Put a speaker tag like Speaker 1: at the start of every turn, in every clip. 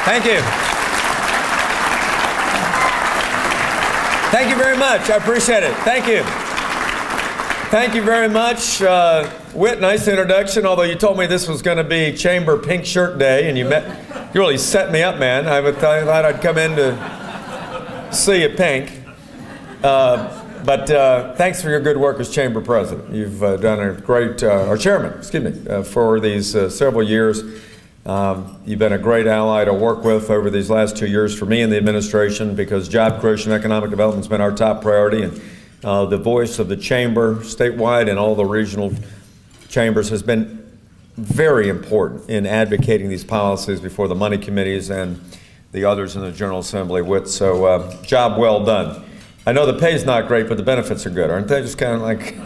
Speaker 1: Thank you. Thank you very much. I appreciate it. Thank you. Thank you very much. Whit, nice introduction, although you told me this was going to be Chamber Pink Shirt Day, and you really set me up, man. I thought I'd come in to see you pink. But thanks for your good work as Chamber President. You've done a great, or Chairman, excuse me, for these several years. You've been a great ally to work with over these last 2 years for me and the administration, because job creation and economic development has been our top priority. And the voice of the Chamber, statewide and all the regional chambers, has been very important in advocating these policies before the money committees and the others in the General Assembly. So job well done. I know the pay's not great, but the benefits are good, aren't they? Just kind of like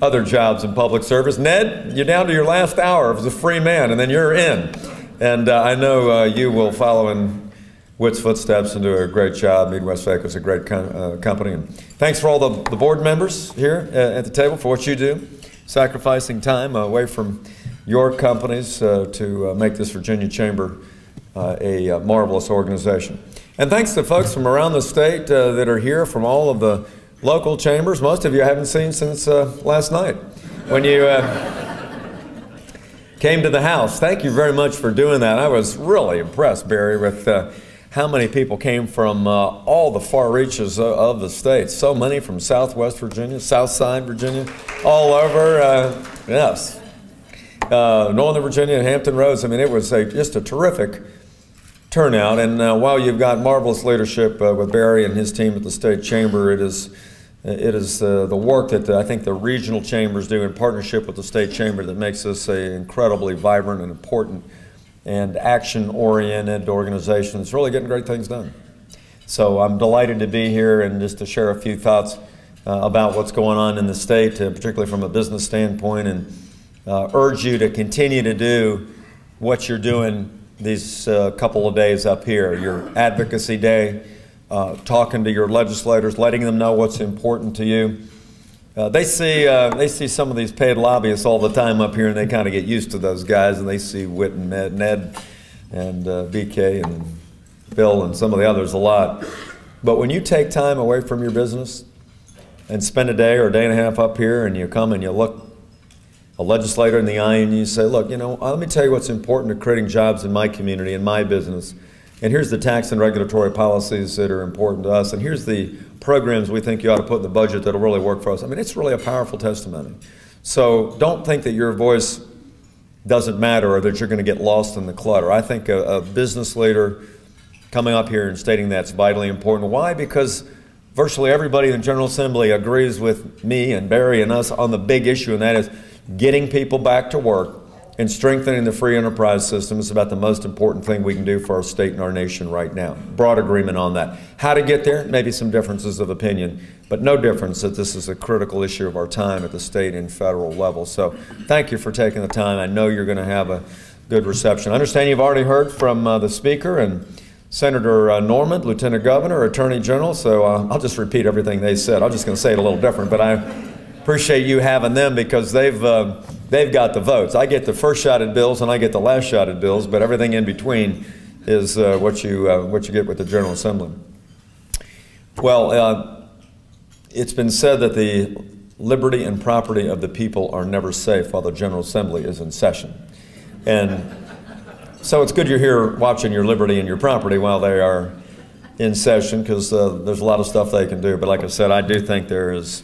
Speaker 1: other jobs in public service. Ned, you're down to your last hour as a free man, and then you're in. And I know you will follow in Whit's footsteps and do a great job. Midwest Vac is a great company. And thanks for all the board members here at the table for what you do, sacrificing time away from your companies to make this Virginia Chamber a marvelous organization. And thanks to folks from around the state that are here from all of the local chambers. Most of you I haven't seen since last night when you came to the House. Thank you very much for doing that. I was really impressed, Barry, with how many people came from all the far reaches of the state. So many from Southwest Virginia, Southside Virginia, all over, yes. Northern Virginia, Hampton Roads. I mean, it was just a terrific turnout. And while you've got marvelous leadership with Barry and his team at the State Chamber, it is the work that I think the regional chambers do in partnership with the State Chamber that makes this an incredibly vibrant and important and action-oriented organization that's really getting great things done. So I'm delighted to be here and just to share a few thoughts about what's going on in the state, particularly from a business standpoint, and urge you to continue to do what you're doing these couple of days up here, your advocacy day, talking to your legislators, letting them know what's important to you. They see some of these paid lobbyists all the time up here, and they kind of get used to those guys, and they see Whit and Ned and BK and Bill and some of the others a lot. But when you take time away from your business and spend a day or a day and a half up here, and you come and you look a legislator in the eye and you say, look, you know, let me tell you what's important to creating jobs in my community, in my business. And here's the tax and regulatory policies that are important to us. And here's the programs we think you ought to put in the budget that'll really work for us. I mean, it's really a powerful testimony. So don't think that your voice doesn't matter or that you're going to get lost in the clutter. I think a business leader coming up here and stating that's vitally important. Why? Because virtually everybody in the General Assembly agrees with me and Barry and us on the big issue, and that is getting people back to work and strengthening the free enterprise system is about the most important thing we can do for our state and our nation right now. Broad agreement on that. How to get there, maybe some differences of opinion, but no difference that this is a critical issue of our time at the state and federal level. So thank you for taking the time. I know you're going to have a good reception. I understand you've already heard from the Speaker and Senator Norman, Lieutenant Governor, Attorney General, so I'll just repeat everything they said. I'm just going to say it a little different, but I appreciate you having them because they've got the votes. I get the first shot at bills and I get the last shot at bills, but everything in between is what you get with the General Assembly. Well, it's been said that the liberty and property of the people are never safe while the General Assembly is in session. And so it's good you're here watching your liberty and your property while they are in session, because there's a lot of stuff they can do. But like I said, I do think there is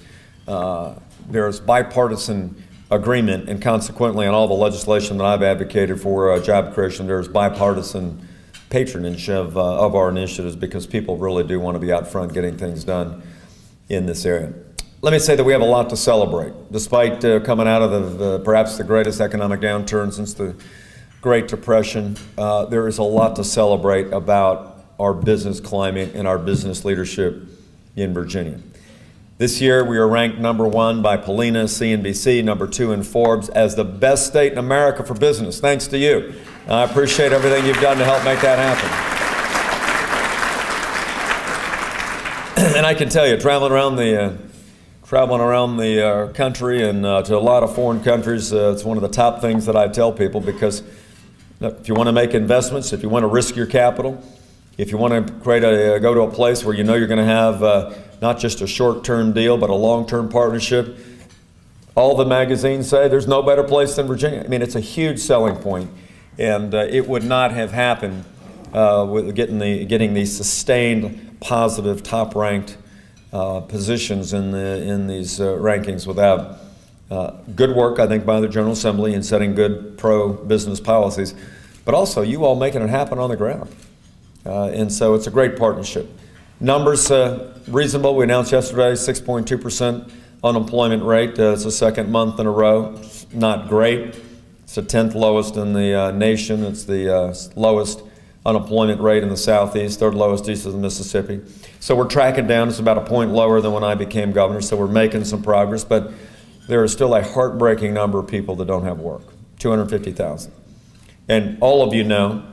Speaker 1: bipartisan agreement, and consequently on all the legislation that I've advocated for job creation, there's bipartisan patronage of our initiatives, because people really do want to be out front getting things done in this area. Let me say that we have a lot to celebrate. Despite coming out of perhaps the greatest economic downturn since the Great Depression, there is a lot to celebrate about our business climate and our business leadership in Virginia. This year, we are ranked #1 by Polina, CNBC, #2 in Forbes as the best state in America for business, thanks to you. I appreciate everything you've done to help make that happen. And I can tell you, traveling around the country and to a lot of foreign countries, it's one of the top things that I tell people, because Look, if you want to make investments, if you want to risk your capital, if you want to go to a place where you know you're going to have not just a short-term deal, but a long-term partnership, all the magazines say there's no better place than Virginia. I mean, it's a huge selling point, and it would not have happened with getting these sustained, positive, top-ranked positions in these rankings without good work, I think, by the General Assembly in setting good pro-business policies, but also you all making it happen on the ground. And so it's a great partnership. Numbers reasonable. We announced yesterday 6.2% unemployment rate. It's the second month in a row. It's not great. It's the 10th lowest in the nation. It's the lowest unemployment rate in the Southeast, third lowest east of the Mississippi. So we're tracking down. It's about a point lower than when I became governor, so we're making some progress. But there is still a heartbreaking number of people that don't have work, 250,000. And all of you know,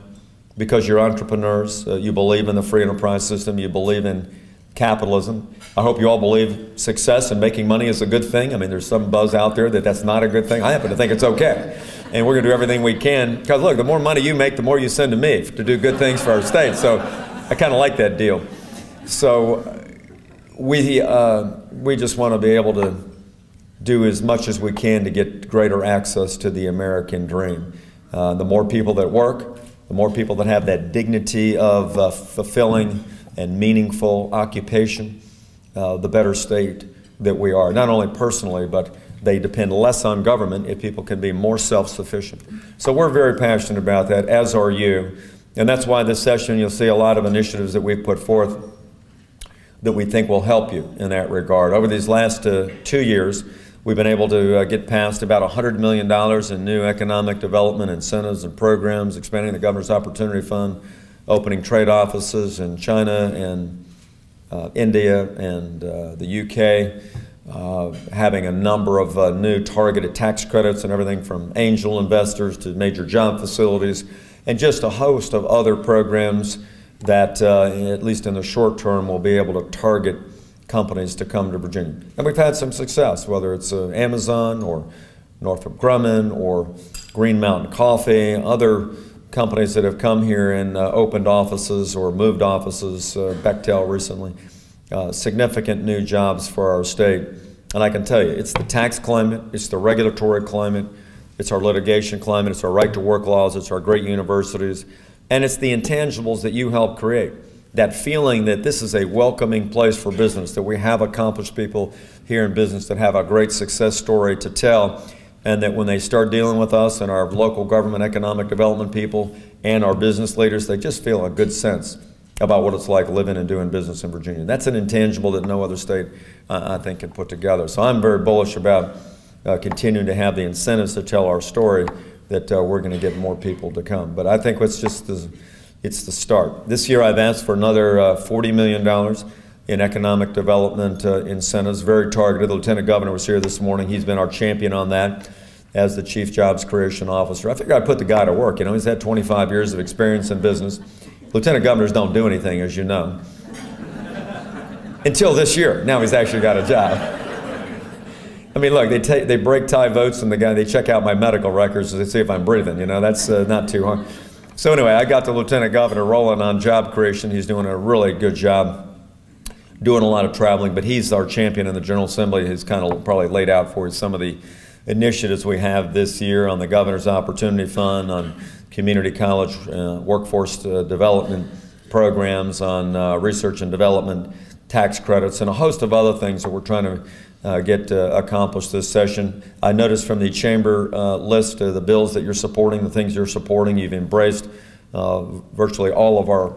Speaker 1: because you're entrepreneurs, you believe in the free enterprise system, you believe in capitalism. I hope you all believe success and making money is a good thing. I mean, there's some buzz out there that that's not a good thing. I happen to think it's okay. And we're going to do everything we can. Because look, the more money you make, the more you send to me to do good things for our state. So I kind of like that deal. So we just want to be able to do as much as we can to get greater access to the American dream. The more people that work, the more people that have that dignity of fulfilling and meaningful occupation, the better state that we are. Not only personally, but they depend less on government if people can be more self-sufficient. So we're very passionate about that, as are you. And that's why this session you'll see a lot of initiatives that we've put forth that we think will help you in that regard. Over these last 2 years, we've been able to get past about $100 million in new economic development incentives and programs, expanding the Governor's Opportunity Fund, opening trade offices in China and India and the UK, having a number of new targeted tax credits and everything from angel investors to major job facilities, and just a host of other programs that, at least in the short term, will be able to target companies to come to Virginia. And we've had some success, whether it's Amazon or Northrop Grumman or Green Mountain Coffee, other companies that have come here and opened offices or moved offices, Bechtel recently, significant new jobs for our state. And I can tell you, it's the tax climate, it's the regulatory climate, it's our litigation climate, it's our right to work laws, it's our great universities, and it's the intangibles that you help create. That feeling that this is a welcoming place for business, that we have accomplished people here in business that have a great success story to tell, and that when they start dealing with us and our local government economic development people and our business leaders, they just feel a good sense about what it's like living and doing business in Virginia. That's an intangible that no other state, I think, can put together. So I'm very bullish about continuing to have the incentives to tell our story, that we're going to get more people to come. But I think it's just it's the start. This year I've asked for another $40 million in economic development incentives, very targeted. The Lieutenant Governor was here this morning. He's been our champion on that as the Chief Jobs Creation Officer. I figured I'd put the guy to work. You know, he's had 25 years of experience in business. Lieutenant Governors don't do anything, as you know. Until this year. Now he's actually got a job. I mean, look, they break tie votes, and they check out my medical records to see if I'm breathing. You know, that's not too hard. So anyway, I got the Lieutenant Governor rolling on job creation. He's doing a really good job, doing a lot of traveling, but he's our champion in the General Assembly. He's kind of probably laid out for you some of the initiatives we have this year on the Governor's Opportunity Fund, on community college workforce development programs, on research and development tax credits, and a host of other things that we're trying to get accomplished this session. I noticed from the Chamber list the bills that you're supporting, the things you're supporting, you've embraced virtually all of our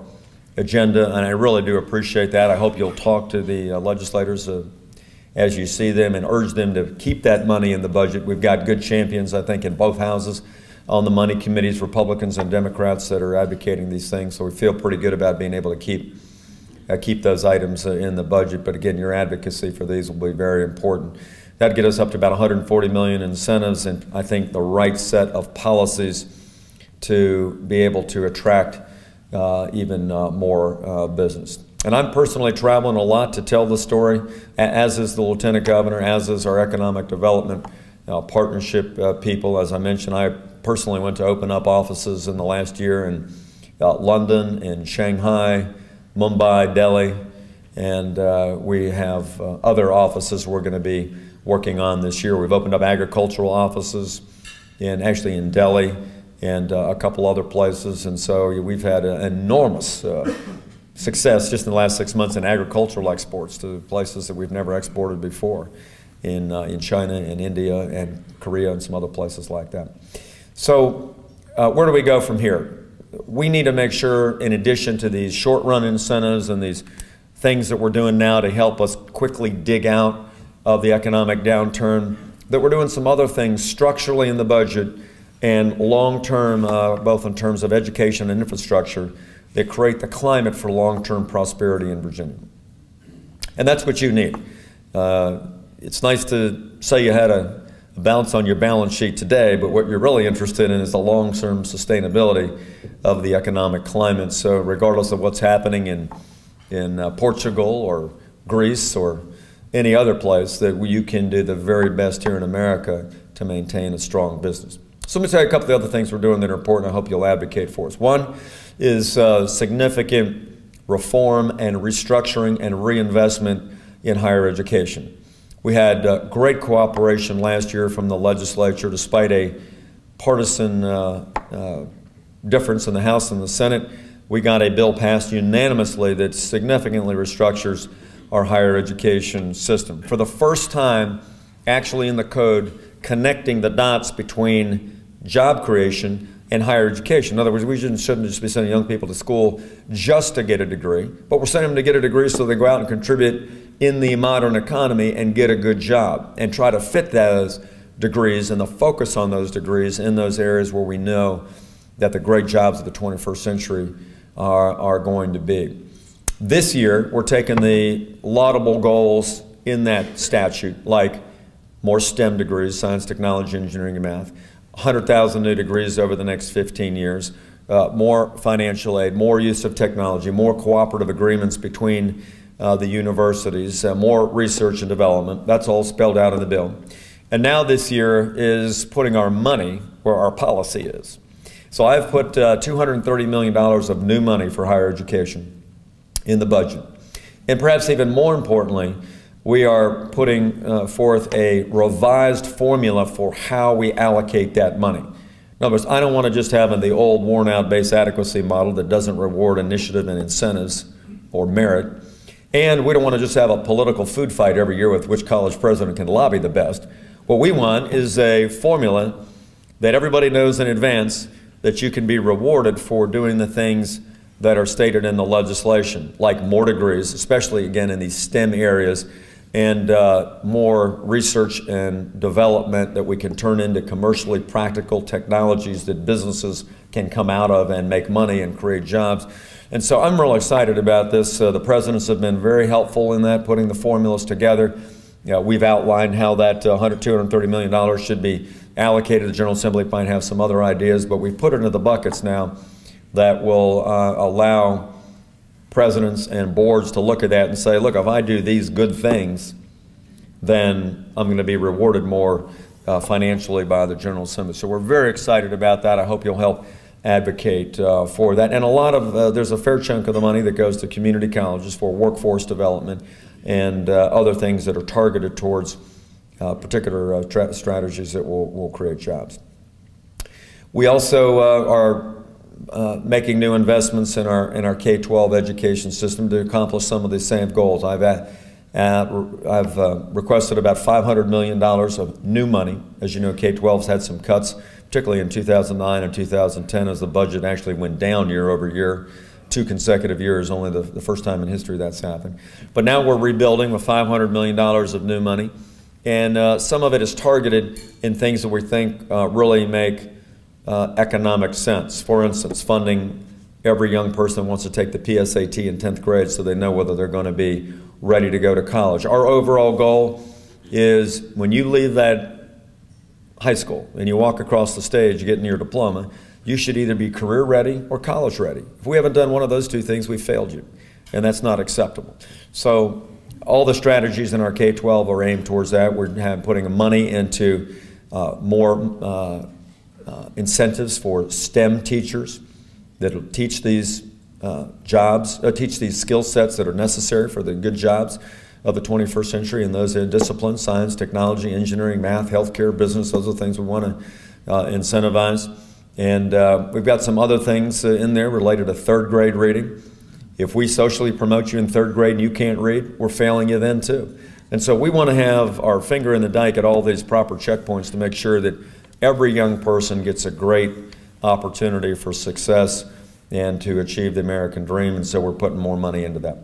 Speaker 1: agenda, and I really do appreciate that. I hope you'll talk to the legislators as you see them and urge them to keep that money in the budget. We've got good champions, I think, in both houses on the money committees, Republicans and Democrats, that are advocating these things, so we feel pretty good about being able to keep those items in the budget. But again, your advocacy for these will be very important. That'd get us up to about $140 million in incentives, and I think the right set of policies to be able to attract even more business. And I'm personally traveling a lot to tell the story, as is the Lieutenant Governor, as is our economic development partnership people. As I mentioned, I personally went to open up offices in the last year in London, in Shanghai, Mumbai, Delhi, and we have other offices we're going to be working on this year. We've opened up agricultural offices actually in Delhi and a couple other places, and so we've had an enormous success just in the last 6 months in agricultural exports to places that we've never exported before in China and India and Korea and some other places like that. So where do we go from here? We need to make sure, in addition to these short-run incentives and these things that we're doing now to help us quickly dig out of the economic downturn, that we're doing some other things structurally in the budget and long-term, both in terms of education and infrastructure, that create the climate for long-term prosperity in Virginia. And that's what you need. It's nice to say you had a bounce on your balance sheet today, but what you're really interested in is the long-term sustainability of the economic climate. So regardless of what's happening in Portugal or Greece or any other place, that you can do the very best here in America to maintain a strong business. So let me tell you a couple of the other things we're doing that are important. I hope you'll advocate for us. One is significant reform and restructuring and reinvestment in higher education. We had great cooperation last year from the legislature, despite a partisan difference in the House and the Senate. We got a bill passed unanimously that significantly restructures our higher education system. For the first time, actually in the code, connecting the dots between job creation and higher education. In other words, we shouldn't just be sending young people to school just to get a degree, but we're sending them to get a degree so they go out and contribute in the modern economy and get a good job, and try to fit those degrees and the focus on those degrees in those areas where we know that the great jobs of the 21st century are going to be. This year, we're taking the laudable goals in that statute, like more STEM degrees, science, technology, engineering, and math, 100,000 new degrees over the next 15 years, more financial aid, more use of technology, more cooperative agreements between the universities, more research and development. That's all spelled out in the bill. And now this year is putting our money where our policy is. So I've put $230 million of new money for higher education in the budget. And perhaps even more importantly, we are putting forth a revised formula for how we allocate that money. In other words, I don't want to just have the old worn-out base adequacy model that doesn't reward initiative and incentives or merit. And we don't want to just have a political food fight every year with which college president can lobby the best. What we want is a formula that everybody knows in advance that you can be rewarded for doing the things that are stated in the legislation, like more degrees, especially again in these STEM areas, and more research and development that we can turn into commercially practical technologies that businesses can come out of and make money and create jobs. And so I'm really excited about this. The presidents have been very helpful in that, putting the formulas together. We've outlined how that $230 million should be allocated. The General Assembly might have some other ideas, but we've put it into the buckets now that will allow presidents and boards to look at that and say, look, if I do these good things, then I'm going to be rewarded more financially by the General Assembly. So we're very excited about that. I hope you'll help advocate for that. And a lot of, there's a fair chunk of the money that goes to community colleges for workforce development and other things that are targeted towards particular strategies that will create jobs. We also are making new investments in our K-12 education system to accomplish some of the same goals. I've requested about $500 million of new money. As you know, K-12's had some cuts, particularly in 2009 and 2010, as the budget actually went down year over year, 2 consecutive years, only the first time in history that's happened. But now we're rebuilding with $500 million of new money, and some of it is targeted in things that we think really make economic sense. For instance, funding every young person wants to take the PSAT in 10th grade so they know whether they're going to be ready to go to college. Our overall goal is when you leave that high school and you walk across the stage getting your diploma, you should either be career ready or college ready. If we haven't done one of those two things, we failed you, and that's not acceptable. So all the strategies in our K-12 are aimed towards that. We're putting money into more incentives for STEM teachers that will teach these teach these skill sets that are necessary for the good jobs of the 21st century in those disciplines: science, technology, engineering, math, healthcare, business. Those are the things we want to incentivize. And we've got some other things in there related to third grade reading. If we socially promote you in third grade and you can't read, we're failing you then too. And so we want to have our finger in the dike at all these proper checkpoints to make sure that every young person gets a great opportunity for success and to achieve the American dream, and so we're putting more money into that.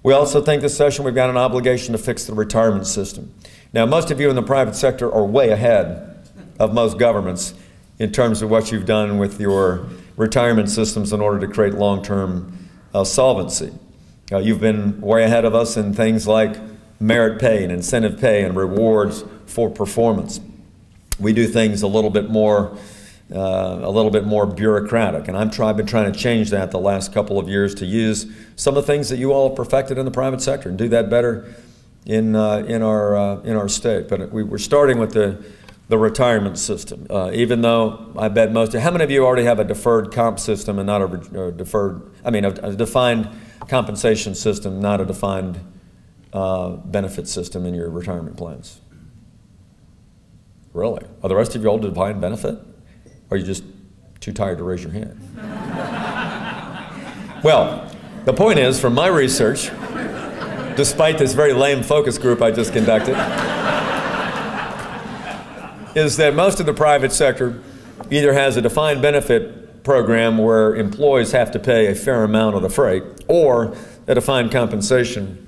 Speaker 1: We also think this session we've got an obligation to fix the retirement system. Now, most of you in the private sector are way ahead of most governments in terms of what you've done with your retirement systems in order to create long-term solvency. You've been way ahead of us in things like merit pay and incentive pay and rewards for performance. We do things a little bit more bureaucratic, and I've been trying to change that the last couple of years to use some of the things that you all have perfected in the private sector and do that better in our state. But we're starting with the retirement system, even though I bet most of, how many of you already have a deferred comp system and not a defined compensation system, not a defined benefit system in your retirement plans? Really? Are the rest of you all defined benefit? Or are you just too tired to raise your hand? Well, the point is, from my research, despite this very lame focus group I just conducted, is that most of the private sector either has a defined benefit program where employees have to pay a fair amount of the freight, or a defined compensation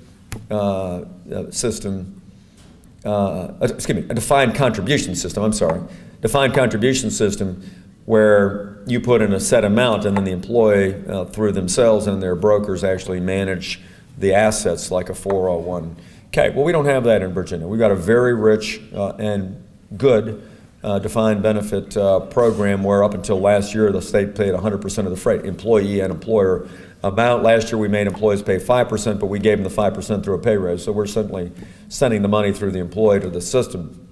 Speaker 1: system, a defined contribution system, defined contribution system where you put in a set amount and then the employee, through themselves and their brokers, actually manage the assets like a 401k. Well, we don't have that in Virginia. We've got a very rich and good defined benefit program where up until last year the state paid 100% of the freight, employee and employer amount. Last year we made employees pay 5%, but we gave them the 5% through a pay raise. So we're simply sending the money through the employee to the system.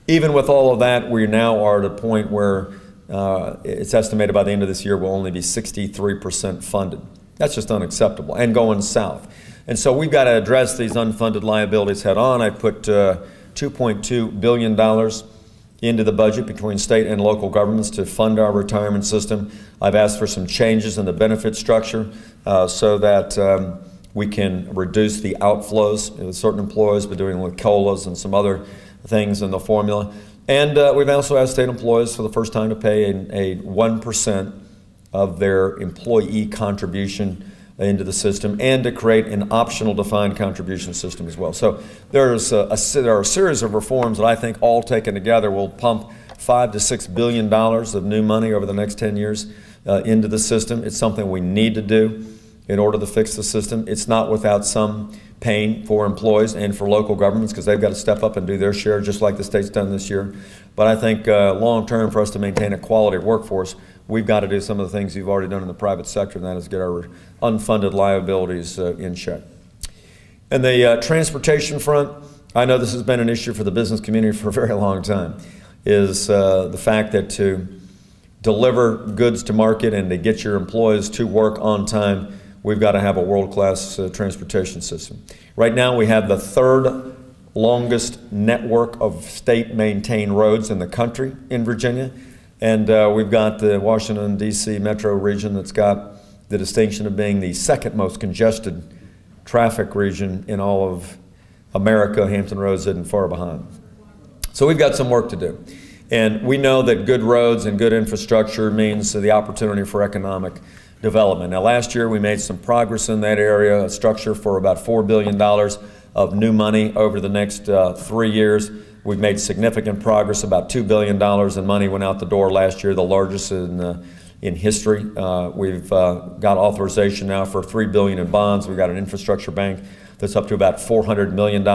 Speaker 1: Even with all of that, we now are at a point where it's estimated by the end of this year we'll only be 63% funded. That's just unacceptable and going south. And so we've got to address these unfunded liabilities head on. I put $2.2 billion into the budget between state and local governments to fund our retirement system. I've asked for some changes in the benefit structure so that we can reduce the outflows with certain employees. We're doing with COLAs and some other things in the formula. And we've also asked state employees for the first time to pay a 1% of their employee contribution into the system, and to create an optional defined contribution system as well. So there are a series of reforms that I think all taken together will pump $5 to $6 billion of new money over the next 10 years into the system. It's something we need to do in order to fix the system. It's not without some pain for employees and for local governments, because they've got to step up and do their share, just like the state's done this year. But I think long term, for us to maintain a quality workforce, we've got to do some of the things you've already done in the private sector, and that is get our unfunded liabilities in check. And the transportation front, I know this has been an issue for the business community for a very long time, is the fact that to deliver goods to market and to get your employees to work on time, we've got to have a world-class transportation system. Right now we have the third longest network of state-maintained roads in the country in Virginia. And we've got the Washington, D.C. metro region that's got the distinction of being the second most congested traffic region in all of America. Hampton Roads isn't far behind. So we've got some work to do. And we know that good roads and good infrastructure means the opportunity for economic development. Now, last year we made some progress in that area, a structure for about $4 billion of new money over the next 3 years. We've made significant progress. About $2 billion in money went out the door last year, the largest in history. We've got authorization now for $3 billion in bonds. We've got an infrastructure bank that's up to about $400 million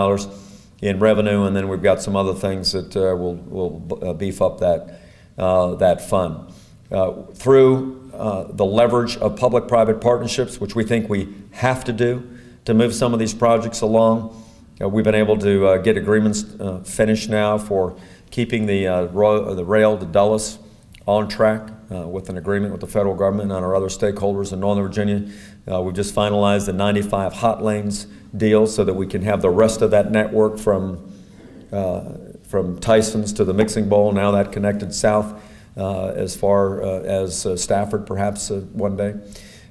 Speaker 1: in revenue, and then we've got some other things that will beef up that fund. Through the leverage of public-private partnerships, which we think we have to do to move some of these projects along, we've been able to get agreements finished now for keeping the rail to Dulles on track with an agreement with the federal government and our other stakeholders in Northern Virginia. We've just finalized the 95 hot lanes deal so that we can have the rest of that network from Tyson's to the Mixing Bowl, now that connected south as far as Stafford perhaps one day.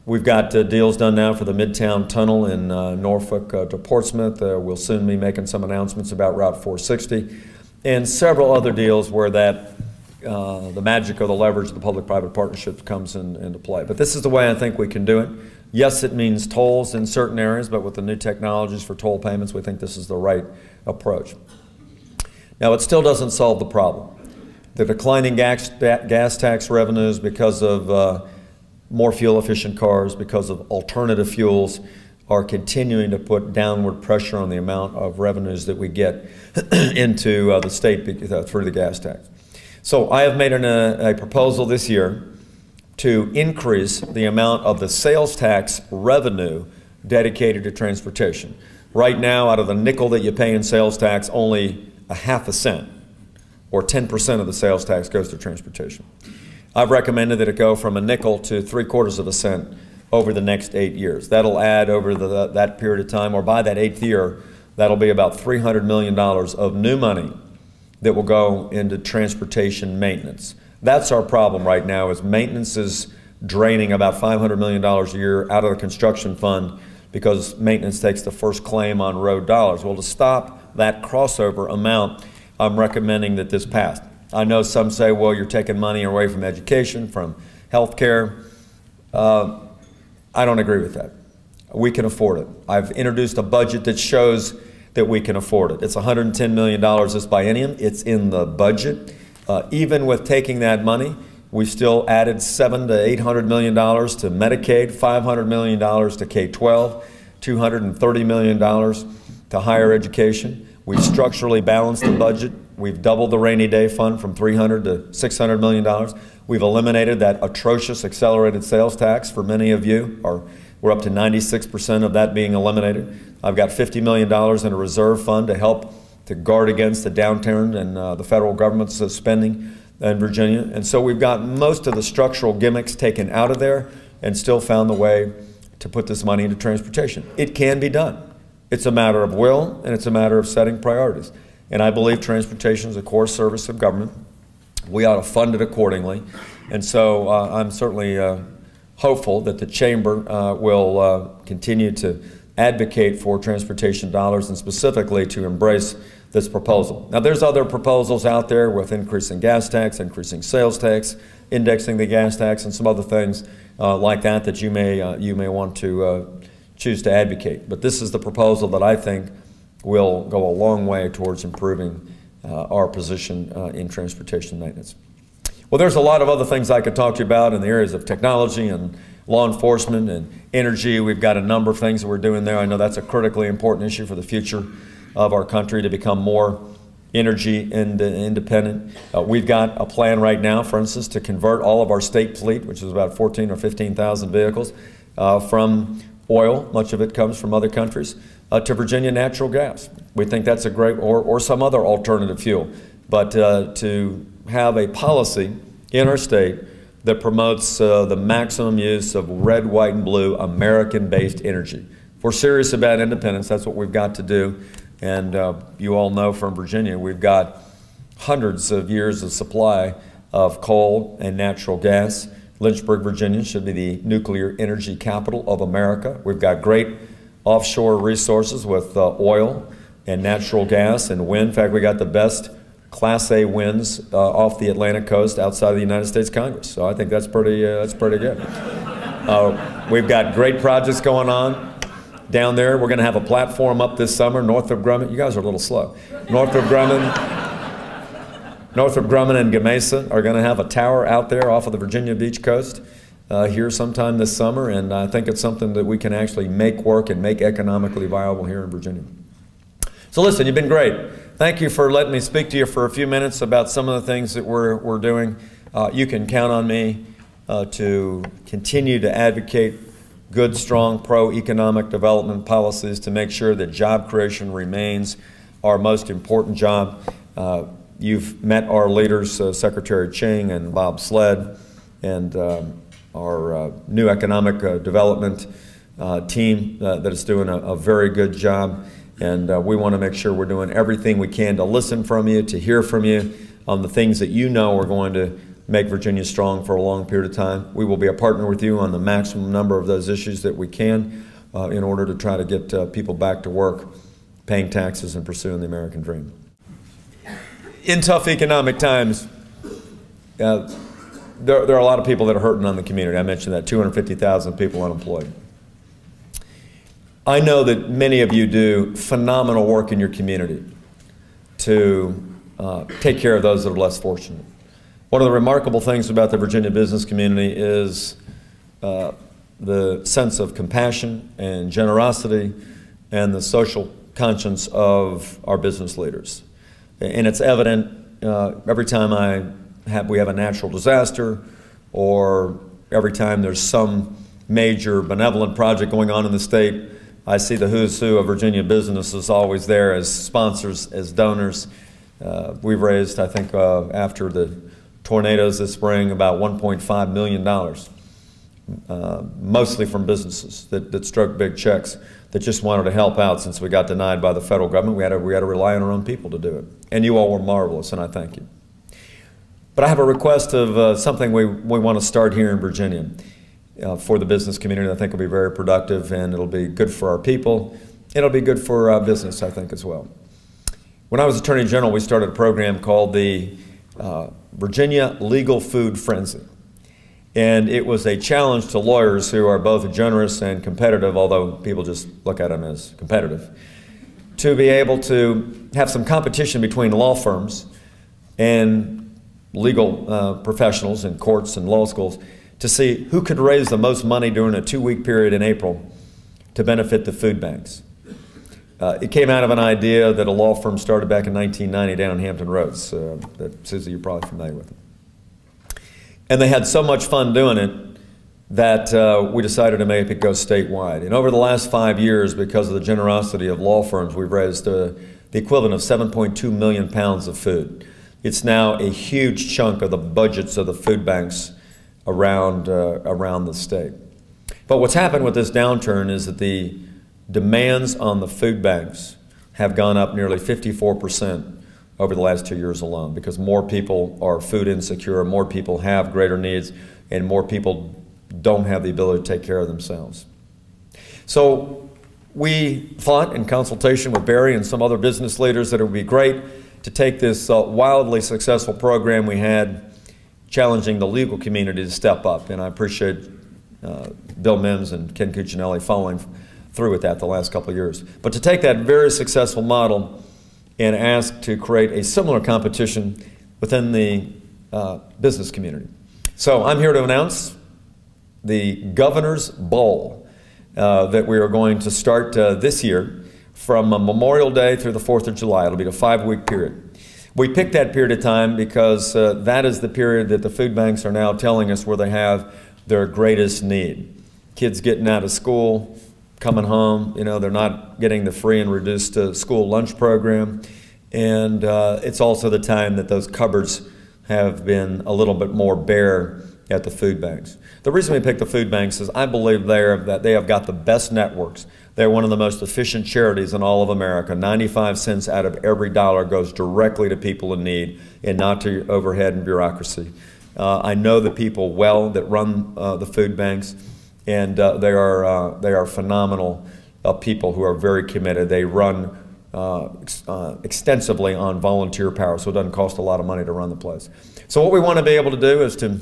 Speaker 1: We've got deals done now for the Midtown Tunnel in Norfolk to Portsmouth. We'll soon be making some announcements about Route 460 and several other deals where that the magic of the leverage of the public-private partnerships comes into play. But this is the way I think we can do it. Yes, it means tolls in certain areas, but with the new technologies for toll payments, we think this is the right approach. Now, it still doesn't solve the problem. The declining gas tax revenues because of more fuel-efficient cars, because of alternative fuels, are continuing to put downward pressure on the amount of revenues that we get into the state through the gas tax. So I have made a proposal this year to increase the amount of the sales tax revenue dedicated to transportation. Right now, out of the nickel that you pay in sales tax, only a half a cent, or 10% of the sales tax, goes to transportation. I've recommended that it go from a nickel to 3/4 of a cent over the next 8 years. That'll add over that period of time, or by that 8th year, that'll be about $300 million of new money that will go into transportation maintenance. That's our problem right now, is maintenance is draining about $500 million a year out of the construction fund because maintenance takes the first claim on road dollars. Well, to stop that crossover amount, I'm recommending that this pass. I know some say, well, you're taking money away from education, from health care. I don't agree with that. We can afford it. I've introduced a budget that shows that we can afford it. It's $110 million this biennium. It's in the budget. Even with taking that money, we still added $700 to $800 million to Medicaid, $500 million to K-12, $230 million to higher education. We've structurally balanced the budget. We've doubled the rainy day fund from $300 to $600 million. We've eliminated that atrocious accelerated sales tax for many of you. We're up to 96% of that being eliminated. I've got $50 million in a reserve fund to help to guard against the downturn and the federal government's spending in Virginia. And so we've got most of the structural gimmicks taken out of there and still found the way to put this money into transportation. It can be done. It's a matter of will, and it's a matter of setting priorities. And I believe transportation is a core service of government. We ought to fund it accordingly. And so I'm certainly hopeful that the Chamber will continue to advocate for transportation dollars and specifically to embrace this proposal. Now, there's other proposals out there with increasing gas tax, increasing sales tax, indexing the gas tax, and some other things like that that you may want to choose to advocate. But this is the proposal that I think will go a long way towards improving our position in transportation maintenance. Well, there's a lot of other things I could talk to you about in the areas of technology and law enforcement and energy. We've got a number of things that we're doing there. I know that's a critically important issue for the future of our country, to become more energy independent. We've got a plan right now, for instance, to convert all of our state fleet, which is about 14,000 or 15,000 vehicles, from oil, much of it comes from other countries, to Virginia natural gas. We think that's a great, or some other alternative fuel, but to have a policy in our state that promotes the maximum use of red, white, and blue American-based energy. If we're serious about independence, that's what we've got to do. And you all know from Virginia, we've got hundreds of years of supply of coal and natural gas. Lynchburg, Virginia should be the nuclear energy capital of America. We've got great offshore resources with oil and natural gas and wind. In fact, we got the best Class A winds off the Atlantic coast outside of the United States Congress. So I think that's pretty good. We've got great projects going on down there. We're going to have a platform up this summer, Northrop Grumman. You guys are a little slow. Northrop Grumman and Gamesa are going to have a tower out there off of the Virginia Beach coast here sometime this summer, and I think it's something that we can actually make work and make economically viable here in Virginia. So listen, you've been great. Thank you for letting me speak to you for a few minutes about some of the things that we're doing. You can count on me to continue to advocate good, strong, pro-economic development policies to make sure that job creation remains our most important job. You've met our leaders, Secretary Ching and Bob Sled, and our new economic development team that is doing a very good job. And we want to make sure we're doing everything we can to listen from you, to hear from you on the things that you know are going to make Virginia strong for a long period of time. We will be a partner with you on the maximum number of those issues that we can in order to try to get people back to work, paying taxes and pursuing the American dream. In tough economic times, there are a lot of people that are hurting on the community. I mentioned that, 250,000 people unemployed. I know that many of you do phenomenal work in your community to take care of those that are less fortunate. One of the remarkable things about the Virginia business community is the sense of compassion and generosity and the social conscience of our business leaders. And it's evident every time we have a natural disaster, or every time there's some major benevolent project going on in the state. I see the who's who of Virginia businesses always there as sponsors, as donors. We've raised, I think, after the tornadoes this spring, about $1.5 million, mostly from businesses that struck big checks, that just wanted to help out since we got denied by the federal government. We had to rely on our own people to do it. And you all were marvelous, and I thank you. But I have a request of something we want to start here in Virginia for the business community. I think will be very productive, and it'll be good for our people. It'll be good for our business, I think, as well. When I was Attorney General, we started a program called the Virginia Legal Food Frenzy. And it was a challenge to lawyers who are both generous and competitive, although people just look at them as competitive, to be able to have some competition between law firms and legal professionals in courts and law schools to see who could raise the most money during a 2-week period in April to benefit the food banks. It came out of an idea that a law firm started back in 1990 down in Hampton Roads. That, Susie, you're probably familiar with it. And they had so much fun doing it that we decided to make it go statewide. And over the last 5 years, because of the generosity of law firms, we've raised the equivalent of 7.2 million pounds of food. It's now a huge chunk of the budgets of the food banks around the state. But what's happened with this downturn is that the demands on the food banks have gone up nearly 54% over the last 2 years alone, because more people are food insecure, more people have greater needs, and more people don't have the ability to take care of themselves. So we thought, in consultation with Barry and some other business leaders, that it would be great to take this wildly successful program we had, challenging the legal community to step up. And I appreciate Bill Mims and Ken Cuccinelli following through with that the last couple of years. But to take that very successful model and ask to create a similar competition within the business community. So I'm here to announce the Governor's Bowl that we are going to start this year from Memorial Day through the 4th of July. It'll be a 5-week period. We picked that period of time because that is the period that the food banks are now telling us where they have their greatest need. Kids getting out of school, coming home, you know, they're not getting the free and reduced school lunch program. And it's also the time that those cupboards have been a little bit more bare at the food banks. The reason we picked the food banks is I believe that they have got the best networks. They're one of the most efficient charities in all of America. 95 cents out of every dollar goes directly to people in need and not to overhead and bureaucracy. I know the people well that run the food banks, and they are phenomenal people who are very committed. They run extensively on volunteer power, so it doesn't cost a lot of money to run the place. So what we want to be able to do is to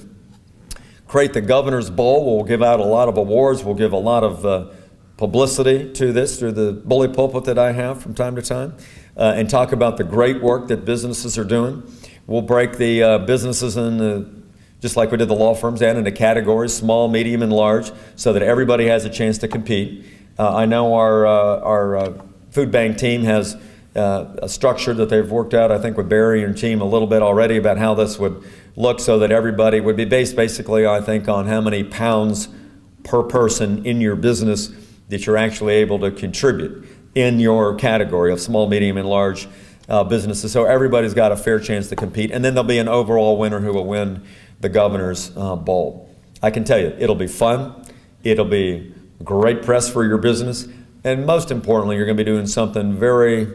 Speaker 1: create the Governor's Bowl. We'll give out a lot of awards. We'll give a lot of publicity to this through the bully pulpit that I have from time to time, and talk about the great work that businesses are doing. We'll break the businesses in just like we did the law firms, and into categories, small, medium, and large, so that everybody has a chance to compete. I know our food bank team has a structure that they've worked out, I think, with Barry and team a little bit already about how this would look, so that everybody would be based basically, I think, on how many pounds per person in your business that you're actually able to contribute in your category of small, medium, and large. businesses. So everybody's got a fair chance to compete. And then there'll be an overall winner who will win the Governor's Bowl. I can tell you, it'll be fun. It'll be great press for your business. And most importantly, you're going to be doing something very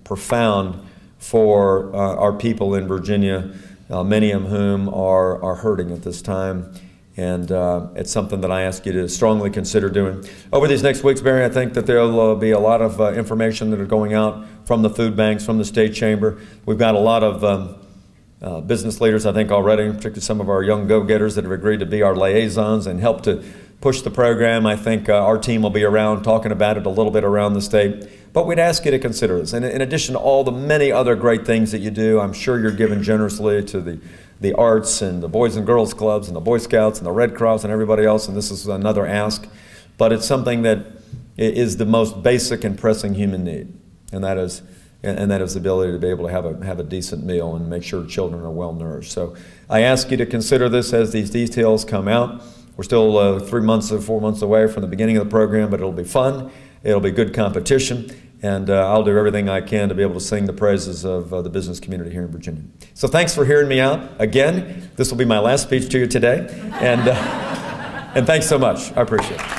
Speaker 1: profound for our people in Virginia, many of whom are hurting at this time. And it's something that I ask you to strongly consider doing. Over these next weeks, Barry, I think that there'll be a lot of information that are going out from the food banks, from the state chamber. We've got a lot of business leaders, I think, already, particularly some of our young go-getters that have agreed to be our liaisons and help to push the program. I think our team will be around talking about it a little bit around the state. But we'd ask you to consider this. And in addition to all the many other great things that you do, I'm sure you're giving generously to the arts and the Boys and Girls Clubs and the Boy Scouts and the Red Cross and everybody else, and this is another ask. But it's something that is the most basic and pressing human need, and that is the ability to be able to have a decent meal and make sure children are well nourished. So I ask you to consider this as these details come out. We're still 3 months or 4 months away from the beginning of the program, but it'll be fun. It'll be good competition, and I'll do everything I can to be able to sing the praises of the business community here in Virginia. So thanks for hearing me out. Again, this will be my last speech to you today, and thanks so much. I appreciate it.